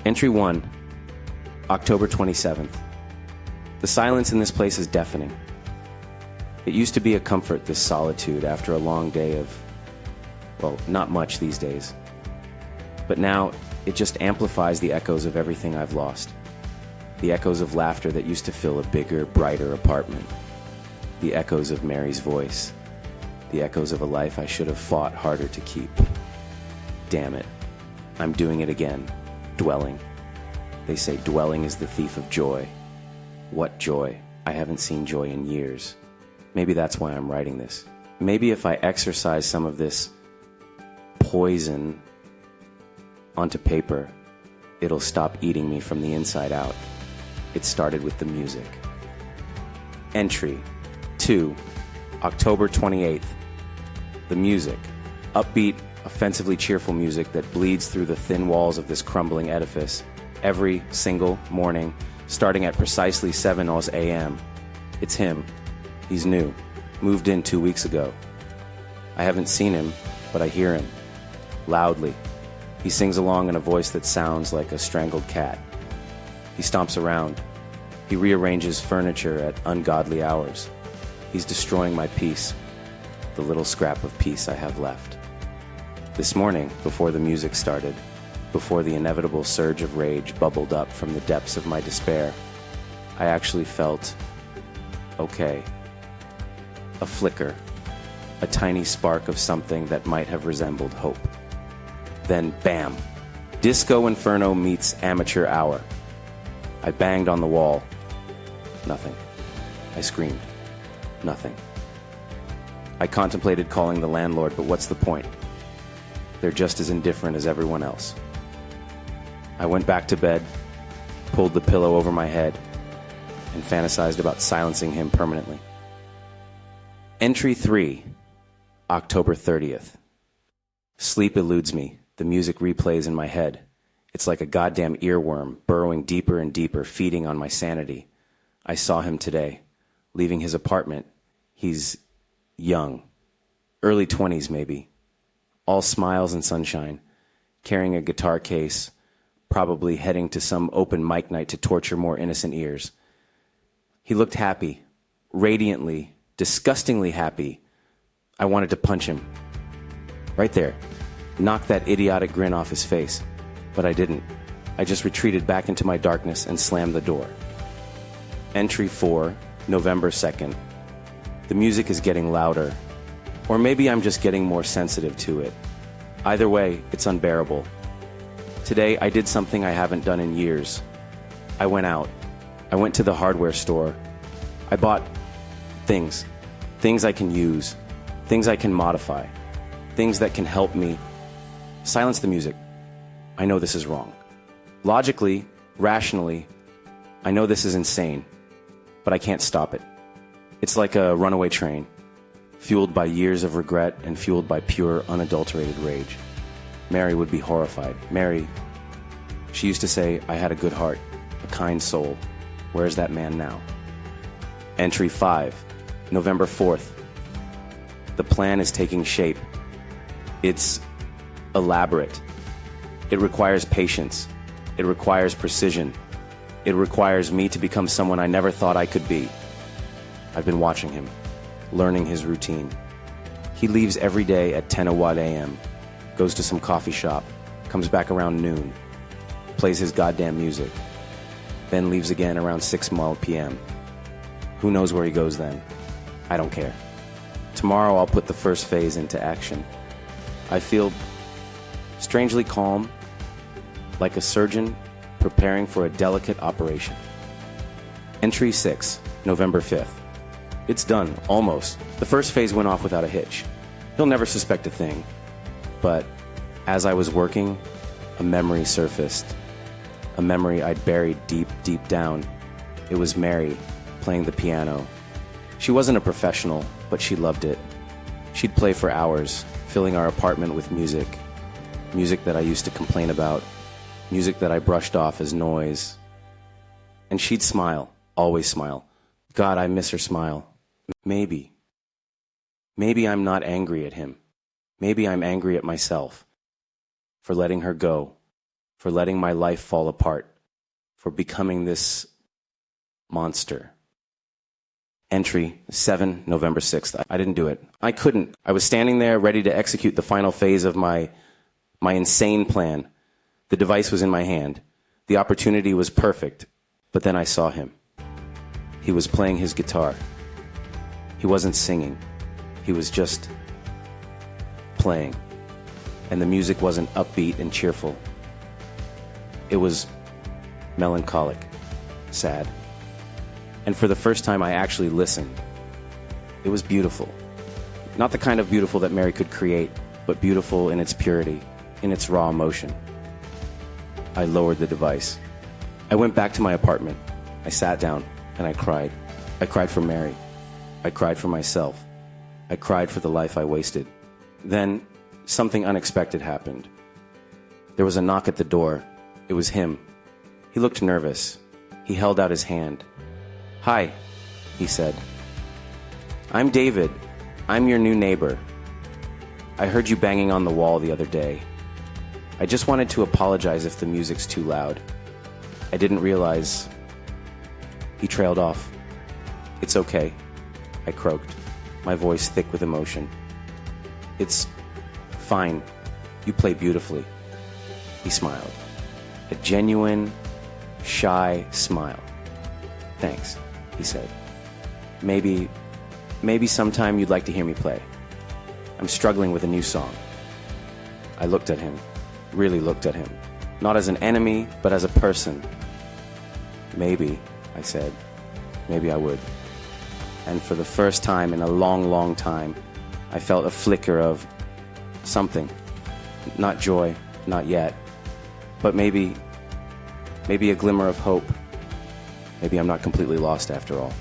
Entry 1, October 27th. The silence in this place is deafening. It used to be a comfort, this solitude, after a long day of, well, not much these days. But now, it just amplifies the echoes of everything I've lost. The echoes of laughter that used to fill a bigger, brighter apartment. The echoes of Mary's voice. The echoes of a life I should have fought harder to keep. Damn it. I'm doing it again. Dwelling. They say dwelling is the thief of joy. What joy? I haven't seen joy in years. Maybe that's why I'm writing this. Maybe if I exercise some of this poison onto paper, it'll stop eating me from the inside out. It started with the music. Entry 2, October 28th. The music. Upbeat, offensively cheerful music that bleeds through the thin walls of this crumbling edifice every single morning, starting at precisely 7 a.m. It's him. He's new. Moved in 2 weeks ago. I haven't seen him, but I hear him. Loudly. He sings along in a voice that sounds like a strangled cat. He stomps around. He rearranges furniture at ungodly hours. He's destroying my peace, the little scrap of peace I have left. This morning, before the music started, before the inevitable surge of rage bubbled up from the depths of my despair, I actually felt okay. A flicker, a tiny spark of something that might have resembled hope. Then, bam! Disco Inferno meets amateur hour. I banged on the wall. Nothing. I screamed. Nothing. I contemplated calling the landlord, but what's the point? They're just as indifferent as everyone else. I went back to bed, pulled the pillow over my head, and fantasized about silencing him permanently. Entry 3, October 30th. Sleep eludes me. The music replays in my head. It's like a goddamn earworm, burrowing deeper and deeper, feeding on my sanity. I saw him today, leaving his apartment. He's young, early 20s maybe, all smiles and sunshine, carrying a guitar case, probably heading to some open mic night to torture more innocent ears. He looked happy, radiantly, disgustingly happy. I wanted to punch him. Right there. Knock that idiotic grin off his face. But I didn't. I just retreated back into my darkness and slammed the door. Entry 4, November 2nd. The music is getting louder. Or maybe I'm just getting more sensitive to it. Either way, it's unbearable. Today, I did something I haven't done in years. I went out. I went to the hardware store. I bought things. Things I can use. Things I can modify. Things that can help me. Silence the music. I know this is wrong. Logically, rationally, I know this is insane. But I can't stop it. It's like a runaway train, fueled by years of regret and fueled by pure, unadulterated rage. Mary would be horrified. Mary, she used to say, I had a good heart, a kind soul. Where's that man now? Entry 5, November 4th. The plan is taking shape. It's elaborate. It requires patience. It requires precision. It requires me to become someone I never thought I could be. I've been watching him, learning his routine. He leaves every day at 10 a.m., goes to some coffee shop, comes back around noon, plays his goddamn music, then leaves again around 6 p.m. Who knows where he goes then? I don't care. Tomorrow I'll put the first phase into action. I feel strangely calm, like a surgeon preparing for a delicate operation. Entry 6, November 5th. It's done, almost. The first phase went off without a hitch. He'll never suspect a thing. But as I was working, a memory surfaced. A memory I'd buried deep, deep down. It was Mary playing the piano. She wasn't a professional, but she loved it. She'd play for hours, filling our apartment with music. Music that I used to complain about. Music that I brushed off as noise. And she'd smile, always smile. God, I miss her smile. Maybe I'm not angry at him. Maybe I'm angry at myself for letting her go, for letting my life fall apart, for becoming this monster. Entry 7 November 6th. I didn't do it. I couldn't. I was standing there ready to execute the final phase of my insane plan. The device was in my hand. The opportunity was perfect. But then I saw him. He was playing his guitar. He wasn't singing. He was just playing. And the music wasn't upbeat and cheerful. It was melancholic, sad. And for the first time, I actually listened. It was beautiful. Not the kind of beautiful that Mary could create, but beautiful in its purity, in its raw emotion. I lowered the device. I went back to my apartment. I sat down and I cried. I cried for Mary. I cried for myself. I cried for the life I wasted. Then something unexpected happened. There was a knock at the door. It was him. He looked nervous. He held out his hand. "Hi," he said. "I'm David. I'm your new neighbor. I heard you banging on the wall the other day. I just wanted to apologize if the music's too loud. I didn't realize." He trailed off. "It's okay," I croaked, my voice thick with emotion. "It's fine. You play beautifully." He smiled. A genuine, shy smile. "Thanks," he said. Maybe sometime you'd like to hear me play. I'm struggling with a new song." I looked at him, really looked at him, not as an enemy, but as a person. "Maybe," I said, "maybe I would." And for the first time in a long, long time, I felt a flicker of something. Not joy, not yet, but maybe a glimmer of hope. Maybe I'm not completely lost after all.